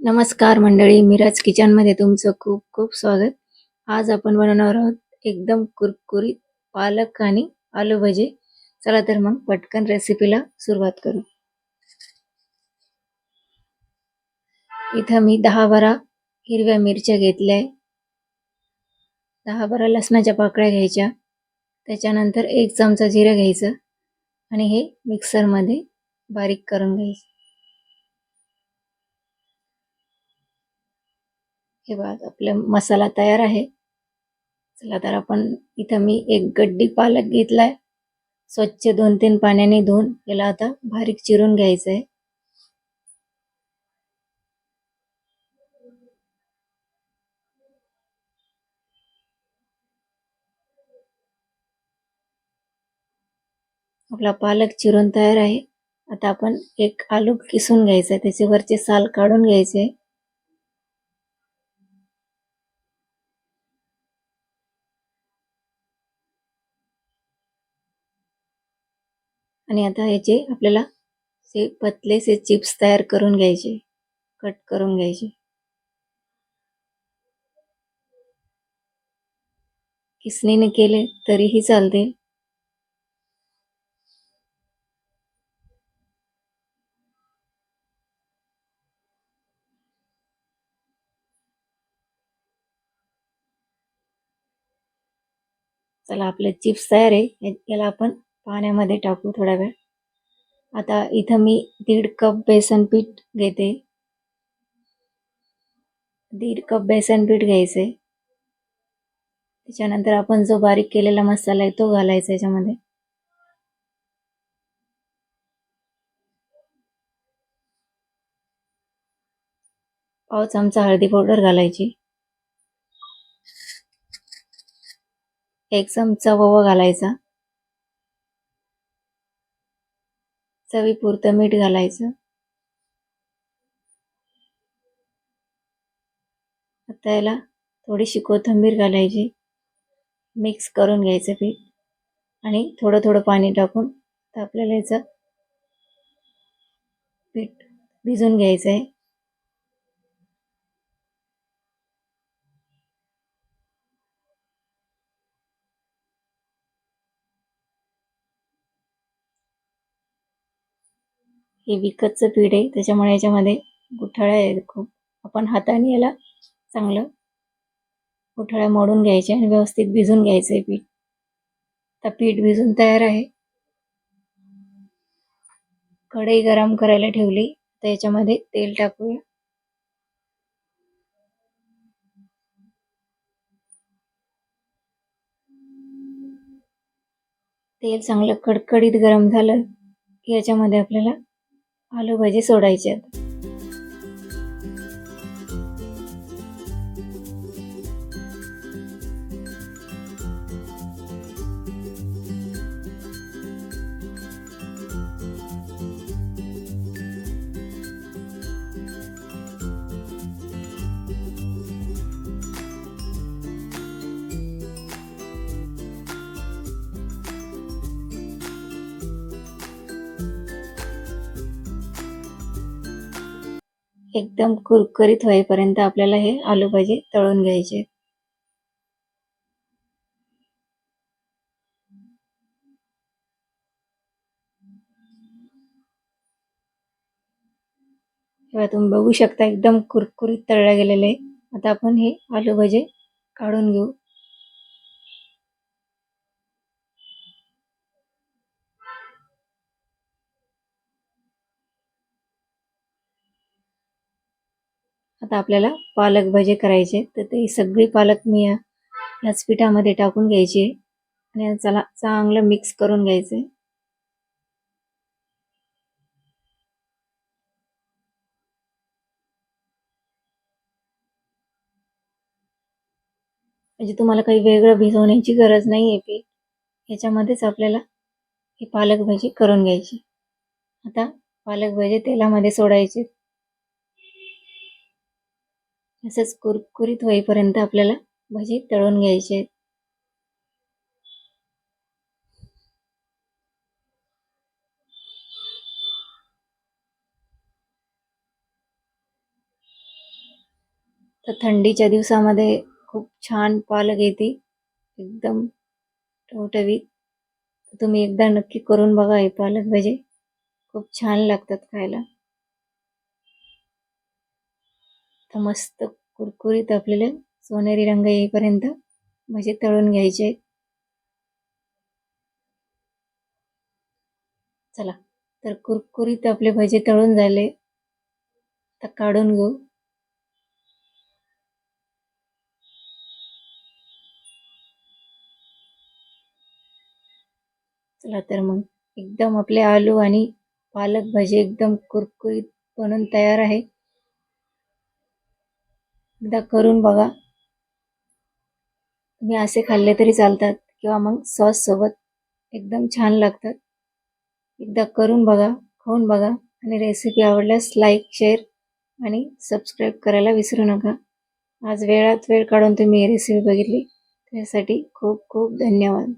नमस्कार मंडळी, मिराज किचनमध्ये तुमचं खूप खूप स्वागत. आज आपण बनवणार आहोत एकदम कुरकुरीत पालक आणि आलू भजी. चला तर मग पटकन रेसिपीला सुरुवात करू. इथं मी 10-12 हिरव्या मिरच्या घेतल्या, 10-12 लसणाच्या पाकळ्या घ्यायच्या, त्याच्यानंतर 1 चमचा जिरं घ्यायचं आणि हे मिक्सरमध्ये बारीक करून घ्यायचं. हे बघा, आपला मसाला तयार आहे. चला तर आपण इथं मी 1 गड्डी पालक घेतलाय, स्वच्छ 2-3 पाण्याने धुवून याला आता बारीक चिरून घ्यायचं आहे. आपला पालक चिरून तयार आहे. आता आपण 1 आलू किसून घ्यायचा, त्याचे वरचे साल काढून घ्यायचे आणि आता याचे आपल्याला से पतलेसे चिप्स तयार करून घ्यायचे, कट करून घ्यायचे. किसणीने केले तरीही चालते. चला, आपले चिप्स तयार आहे. याला आपण पाण्यामध्ये टाकू थोडा वेळ. आता इथं मी 1.5 कप बेसन पीठ घेते. 1.5 कप बेसन पीठ घ्यायचे. त्याच्यानंतर आपण जो बारीक केलेला मसाला आहे तो घालायचा याच्यामध्ये. पाव चमचा हळदी पावडर घालायची. 1 चमचा ओवा घालायचा. चवीपुरतं मीठ घालायचं. आता याला थोडीशी कोथिंबीर घालायची. मिक्स करून घ्यायचं पीठ आणि थोडं थोडं पाणी टाकून आपल्याला याचं पीठ भिजून घ्यायचं आहे. हे विकतचं पीठ आहे, त्याच्यामुळे याच्यामध्ये गुठळ्या आहेत खूप. आपण हाताने याला चांगलं गुठळ्या मोडून घ्यायचे आणि व्यवस्थित भिजून घ्यायचं आहे पीठ. आता पीठ भिजून तयार आहे. कढई गरम करायला ठेवली, तर याच्यामध्ये तेल टाकूया. तेल चांगलं कडकडीत गरम झालं की याच्यामध्ये आपल्याला आलू भाजी सोडायची आहेत. एकदम कुरकुरीत होईपर्यंत आपल्याला हे आलू भाजी तळून घ्यायचे. तेव्हा तुम्ही बघू शकता एकदम कुरकुरीत तळल्या गेलेले आहे. आता आपण हे आलू भजे काढून घेऊ. आता आपल्याला पालक भजे करायचे, तर ते सगळी पालक मी याच पिठामध्ये टाकून घ्यायची आणि चला चांगलं मिक्स करून घ्यायचे. म्हणजे तुम्हाला काही वेगळं भिजवण्याची गरज नाही आहे पीठ. याच्यामध्येच आपल्याला ही पालक भाजी करून घ्यायची. आता पालक भाजी तेलामध्ये सोडायचे. असंच कुरकुरीत होईपर्यंत आपल्याला भजी तळून घ्यायचे. तर थंडीच्या दिवसामध्ये खूप छान पालक येते, एकदम टवटवीत. तुम्ही एकदा नक्की करून बघा हे पालक भजे, खूप छान लागतात खायला. तर मस्त कुरकुरीत आपल्याला सोनेरी रंग येईपर्यंत भजे तळून घ्यायचे. चला, तर कुरकुरीत आपले भजे तळून झाले, तर काढून घेऊ. चला तर मग एकदम आपले आलू आणि पालक भजे एकदम कुरकुरीत बनून तयार आहे. एकदा करून बघा. तुम्ही असे खाल्ले तरी चालतात किंवा मग सॉस सोबत एकदम छान लागतात. एकदा करून बघा, खाऊन बघा आणि रेसिपी आवडल्यास लाईक, शेअर आणि सबस्क्राईब करायला विसरू नका. आज वेळात वेळ काढून तुम्ही ही रेसिपी बघितली त्यासाठी खूप खूप धन्यवाद.